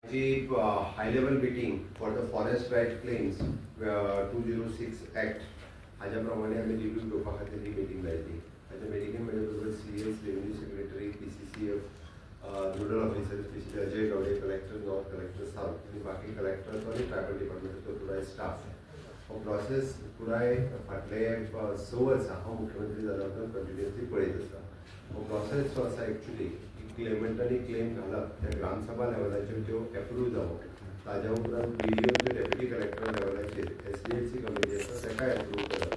High level meeting for the forest right claims 206 Act हाज्या प्रमाणे आम्ही रिव्ह्यू घेवपा खातीर ही मीटिंग लायली. हाज्या मिटिंगेन म्हजे बरोबर CS, revenue secretary, PCCF, nodal officer specially Ajay Gawade, collector north, collector south आणि बाकी कलेक्टरांचो आणि ट्रायबल डिपार्टमेंटाचो पुराय स्टाफ. हो प्रोसेस पुराय फाटले 6 वर्सां हांव मुख्यमंत्री जाल्या उपरांत कंटिन्युअसली पळयत आसा. हो प्रोसेस जो आसा एक्चुली क्लेमंटांनी क्लेम घालप त्या ग्रामसभा लेवलाचेर त्यो एप्रूव जावप, ताज्या उपरांत BDO डेप्युटी कलेक्टर लेवलाचेर SDLC कमिटी आसा ताका एप्रूव करप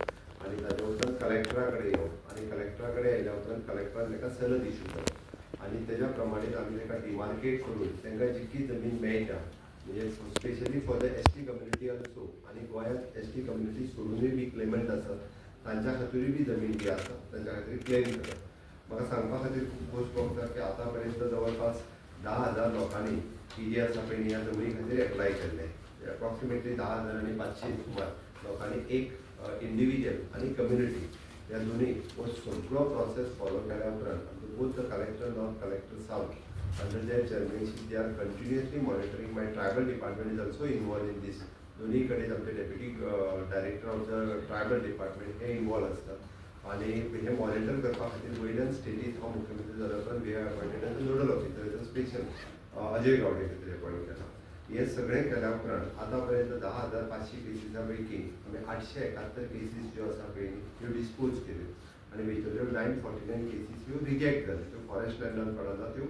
आनी ताज्या उपरांत कलेक्टरा कडेन येवप आनी कलेक्टरा कडेन येयल्या उपरांत कलेक्टरान ताका सनद इश्यू करप आनी तेज्या प्रमाणे आमी ताका डिमार्केट करून तांकां जितकी जमीन मेळटा म्हणजे specially for the ST community also आनी गोंयांत ST कम्युनिटी सोडूनय बी क्लेमंट आसात तांच्या खातीरूय बी जमीन जी आसा तांच्या खातीर क्लेम करप. म्हाका सांगपा खातीर खूब गोश्ट भोगता की आतां पर्यंत जवळपास 10,000 लोकांनी ही जी आसा पळय ह्या जमनी खातीर एप्लाय केल्ले. अप्रॉक्सिमेटली 10,500 सुमार लोकांनी एक इंडिविज्युअल आनी कम्युनिटी ह्या दोनी हो सगळो प्रोसेस फॉलो केल्या उपरांत both the collector north, collector south under their chairmanship they are continuously monitoring. My tribal department is also involved in this. दोन्ही कडेन आमचे deputy director of the tribal department हे इन्वॉल्व असतात आणि हे मॉनिटर करपा खातीर वयल्यान स्टेटींत हांव मुख्यमंत्री जाल्या उपरांत we have appointed as nodal officer special Ajay Gawade खातीर अपॉयंट केला. हे सगळें केल्या उपरांत आतां पर्यंत 10,500 केसीसां पैकी आमी 871 केसीस ज्यो आसा पळय ह्यो डिस्पोज केल्यो आनी भितरल्यो 949 केसीस ह्यो रिजेक्ट जाल्यो. त्यो फॉरेस्ट लँडान पडना, त्यो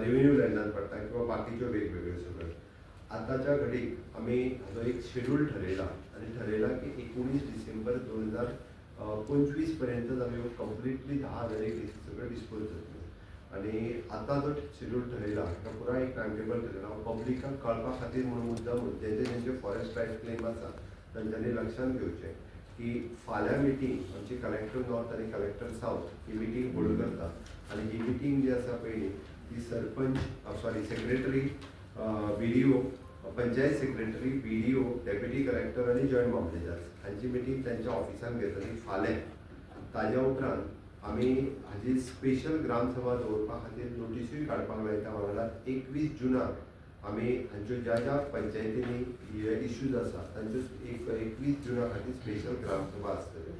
रेव्हेन्यू लँडान पडटा किंवा बाकीच्यो वेगवेगळ्यो सगळ्यो. आतांच्या घडीक आमी हाजो एक शेड्यूल ठरयला आनी ठरयला की 19 डिसेंबर 2025 पर्यंत आमी कंप्लिटली 10,000 केसीस सगळ्यो डिस्पोज जातल्यो. आनी आतां जो शेड्यूल ठरयला ताका पुराय एक टायम टेबल ठरयला. पब्लिकाक कळपा खातीर म्हणून मुद्दाम जेंचे फॉरेस्ट रायट क्लेम आसा तांच्यांनी लक्षांत घेवचें की फाल्यां मिटींग आमची कलेक्टर नॉर्थ आनी कलेक्टर साउथ ही मिटींग होल्ड करता आनी ही मिटींग जी आसा पळय ती sarpanch secretary, BDO, panchayat secretary, BDO, deputy collector आनी जॉयंट मामलेदार्स हांची मिटींग तांच्या ऑफिसान घेतली फाल्यां. ताज्या उपरांत आमी हाजी स्पेशल ग्रामसभा दवरपा खातीर नोटीसूय काडपाक लायता. वांगडा 21 जुनाक आमी हांच्यो ज्या ज्या पंचायतींनी हे इश्यूज आसा तांच्यो 21 जुना खातीर स्पेशल ग्रामसभा आसतल्यो.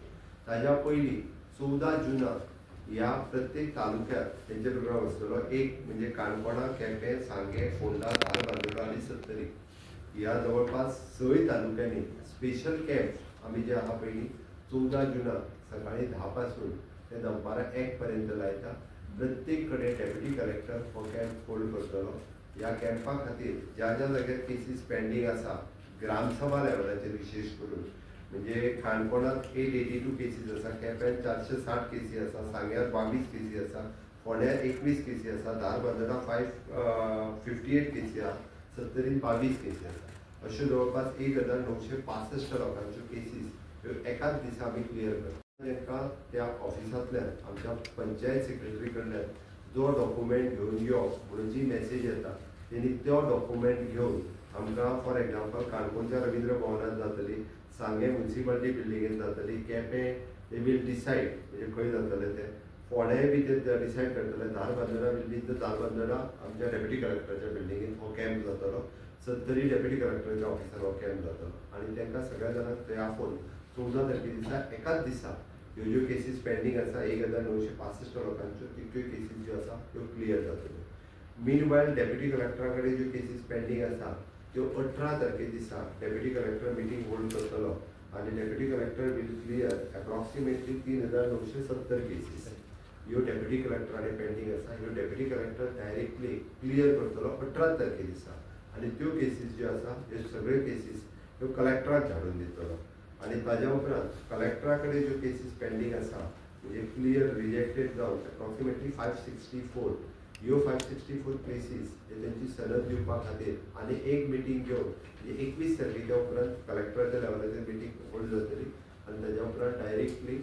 ताज्या पयलीं 14 जुनाक ह्या प्रत्येक तालुक्यात तेंचे प्रोग्राम आसतलो. एक म्हणजे काणकोणा, केपें, सांगे, फोंडा, धारबांदोडा आनी सत्तरी ह्या जवळपास 6 तालुक्यांनी स्पेशल कॅम्प आमी जे आहा पळय 14 जुनाक सकाळी 10 पासून ते दनपारां 1 पर्यंत लायता. प्रत्येक कडेन डेप्युटी कलेक्टर हो कॅम्प होल्ड करतलो. ह्या कॅम्पा खातीर ज्या ज्या जाग्यार केसीस पेंडींग आसा ग्रामसभा लेवलाचेर विशेश करून म्हणजे काणकोणांत 882 केसीस आसा, केप्यां 460 केसी आसा, सांग्यार 22 केसी आसा, फोंड्यार 21 केसी आसा, धारबांदोडा 558 केसी आसा, सत्तरीन 22 केसी आसा. अश्यो जवळपास 1965 लोकांच्यो केसीस ह्यो एकाच दिसा आमी क्लियर करता. तांकां त्या ऑफिसांतल्यान आमच्या पंचायत सेक्रेटरी कडल्यान जो डॉक्युमेंट घेवन यो म्हणून जी मेसेज येता तेणी तो डॉक्युमेंट घेवन आमकां फॉर एग्जाम्पल काणकोणच्या रवींद्र भवनांत जातली, सांगे म्युनिसिपालिटी बिल्डिंगेंत जातली, केपें दे वील डिसायड म्हणजे खंय जातलें तें, फोंड्याय बी ते डिसायड करतले, धारबांदोडा बिल्डींग तर धारबांदोडा आमच्या डेप्युटी कलेक्टराच्या बिल्डिंगेंत हो कॅम्प जातलो, सत्तरी डेप्युटी कलेक्टराच्या ऑफिसार हो कॅम्प जातलो आनी तांकां सगळ्या जाणांक थंय आपोवन 14 तारखे दिसा एकाच दिसा ह्यो ज्यो केसीस पेंडींग आसा 1965 लोकांच्यो तितक्यो केसीस ज्यो आसा त्यो क्लियर जातल्यो. मीनवायल डेप्युटी कलेक्टरा कडेन ज्यो केसीस पेंडींग आसा त्यो 18 तारखे दिसा डेप्युटी कलेक्टर मिटींग होल्ड करतलो आनी deputy collector will clear approximately 3,970 cases ह्यो डेप्युटी कलेक्टराने पेंडींग आसा. ह्यो डेप्युटी कलेक्टर डायरेक्टली क्लियर करतलो 18 तारखे दिसा आनी त्यो केसीस ज्यो आसा ह्यो सगळ्यो केसीस ह्यो कलेक्टराक धाडून दितलो. आनी ताज्या उपरांत कलेक्टरा कडेन ज्यो केसीस पेंडींग आसा म्हणजे क्लियर रिजेक्टेड जावन अप्रॉक्सिमेटली 564 ह्यो 564 केसीस हे तेंची सनद दिवपा खातीर आनी एक मिटींग घेवन म्हणजे 21 तारखेच्या उपरांत कलेक्टराच्या लेवलाचेर मिटींग होल्ड जातली आनी ताज्या उपरांत डायरेक्टली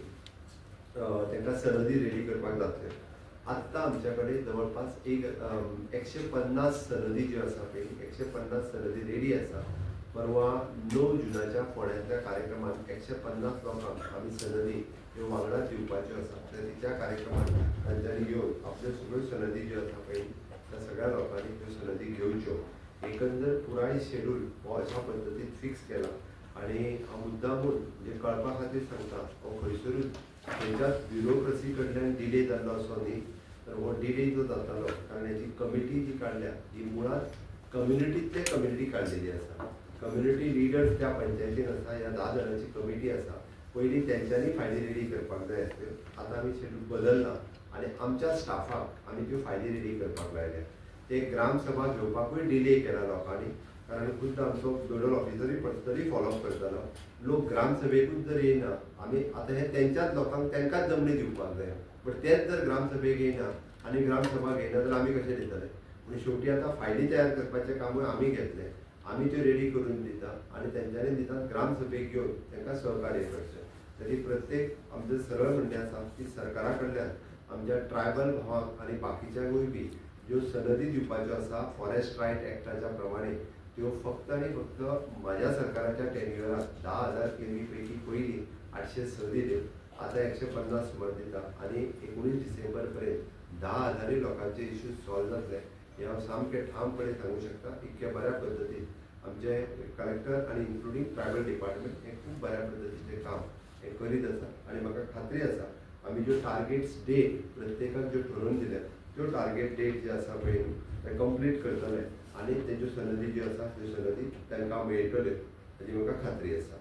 तांकां सनदी रेडी करपाक जातल्यो. आत्तां आमच्या कडेन जवळपास 150 सनदी ज्यो आसा पळय 150 सनदी रेडी आसा. परवा 9 जुनाच्या फोंड्यांतल्या कार्यक्रमान 150 लोकांक आमी सनदी ह्यो वांगडाच दिवपाच्यो आसा. त्या कार्यक्रमात तांच्यांनी येवन आपल्यो सगळ्यो सनदी ज्यो आसा पळय त्या सगळ्या लोकांनी त्यो सनदी घेवच्यो. एकंदर पुराय शेड्यूल हो अशा पद्दतीन फिक्स केला आणि मुद्दामून म्हणजे कळपा खातीर सांगता हो खंयसरूच खंयच्याच ब्युरोक्रसी कडल्यान डिले जाल्लो असो न्ही. तर हो डिले जो जातालो कारण हेची कमिटी जी काडल्या ही मुळात कम्युनिटींतले कम्युनिटी काडलेली आसा. कम्युनिटी लिडर्स त्या पंचायतीन आसा, ह्या 10 जाणांची कमिटी आसा. पयलीं तेंच्यांनी फायली रेडी करपाक जाय आसल्यो. आतां आमी शेड्यूल बदलना आनी आमच्या स्टाफाक आमी त्यो फायली रेडी करपाक लायल्या. ते ग्रामसभा घेवपाकूय डिले केला लोकांनी कारण खुद्द आमचो नोडल ऑफिसरूय पर्सनली फॉलोअप करतालो. लोक ग्रामसभेकूच जर येयना आमी आतां हे तेंच्याच लोकांक तेंकाच जमनी दिवपाक जाय. बट तेच जर ग्रामसभेक येयना आनी ग्रामसभा घेयना जाल्यार आमी कशें दितले. म्हणजे शेवटी आतां फायली तयार करपाचें कामूय आमी घेतलें. आमी त्यो रेडी करून दिता आनी तेंच्यांनी दिता ग्रामसभेक घेवन तांकां सहकार्य करचें. तरी प्रत्येक आमचें सरळ म्हणणें आसा की सरकारा कडल्यान आमच्या ट्रायबल भावांक आनी बाकीच्यांकूय बी ज्यो सनदी दिवपाच्यो आसा फॉरेस्ट रायट एक्टाच्या प्रमाणे त्यो फक्त आनी फक्त म्हाज्या सरकाराच्या टेन्युअरांत 10,000 केल्ली पैकी पयलीं 806 दिल्यो. आतां 150 सुमार दिता आनी 19 डिसेंबर पर्यंत 10,000 लोकांचे इश्यूज सॉल्व जातले हे हांव सामकें ठामपणे सांगूं शकता. इतक्या बऱ्या पद्दतीन आमचे कलेक्टर आनी इन्क्लुडींग ट्रायबल डिपार्टमेंट हे खूब बऱ्या पद्दतीचें काम हे करीत आसा आनी म्हाका खात्री आसा आमी ज्यो टार्गेट्स डेट प्रत्येकाक ज्यो ठरोवन दिल्या त्यो टार्गेट डेट जे आसा पळय ते कंप्लीट करतले आनी तेज्यो सनदी ज्यो आसा त्यो सनदी तांकां मेळटल्यो हाची म्हाका खात्री आसा.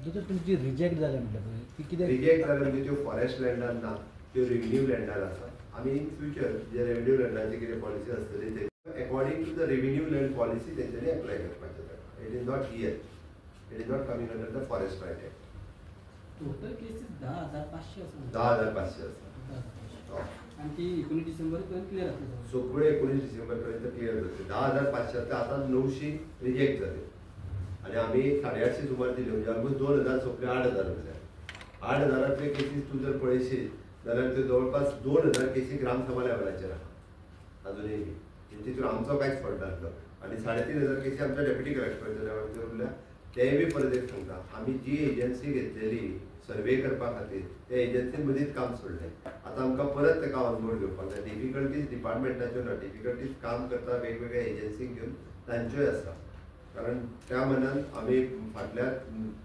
जर तुमची रिजेक्ट जाल्या म्हणटा ती कितें रिजेक्ट जाल्या म्हणजे त्यो फॉरेस्ट लँडार ना त्यो रेव्हेन्यू लँडार आसा. आमी इन फ्युचर जे रेव्हेन्यू लँडाची कितें पॉलिसी आसतली ते according to the revenue land policy तेंच्यांनी एप्लाय करपाचें ताका. It is not here, it is not coming under the forest right act. Total cases 10,500 आसा. 10,500 आसा आणि ती 19 डिसेंबर पर्यंत क्लियर जातली. सगळे 19 डिसेंबर पर्यंत क्लियर जातले. 10,500 ते आतां 900 रिजेक्ट जाले आनी आमी 850 सुमार दिल्यो म्हणजे ऑलमोस्ट 2,000 सोंपले 8,000 जाल्या. 8,000तले केसीस तूं जर पळयशीत जाल्यार त्यो जवळपास 2,000 केसी ग्रामसभा लेवलाचेर आसा अजुनूय बी. तितून आमचो कांयच फॉल्ट नासलो आनी 3,500 केसी आमच्या डेप्युटी कलेक्टराच्या लेवलाचेर उरल्या. तेय बी परत एक सांगता आमी जी एजन्सी घेतलेली सर्वे करपा खातीर त्या एजन्सीन मदींच काम सोडलें. आतां आमकां परत तेका ऑन बोर्ड घेवपाक जाय. डिफिकल्टीज डिपार्टमेंटाच्यो ना, डिफिकल्टीज काम करता वेगवेगळ्या एजन्सीक घेवन तांच्योय आसा. कारण त्या मनान आमी फाटल्या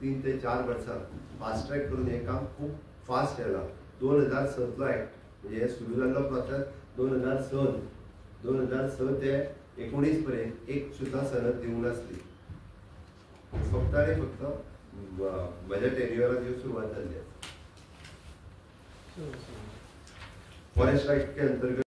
3 ते 4 वर्सां फास्ट ट्रॅक करून हें काम खूब फास्ट केलां. 2006 एक्ट म्हणजे हे सुरू जाल्लो प्रोसेस 2006 ते 19 पर्यंत एक सुद्दां सनद दिवंक नासली. फक्त आनी फक्त म्हज्या टेन्युअरांत ह्यो सुरवात जाल्ली आसा. फॉरेस्ट रायट के अंतर्गत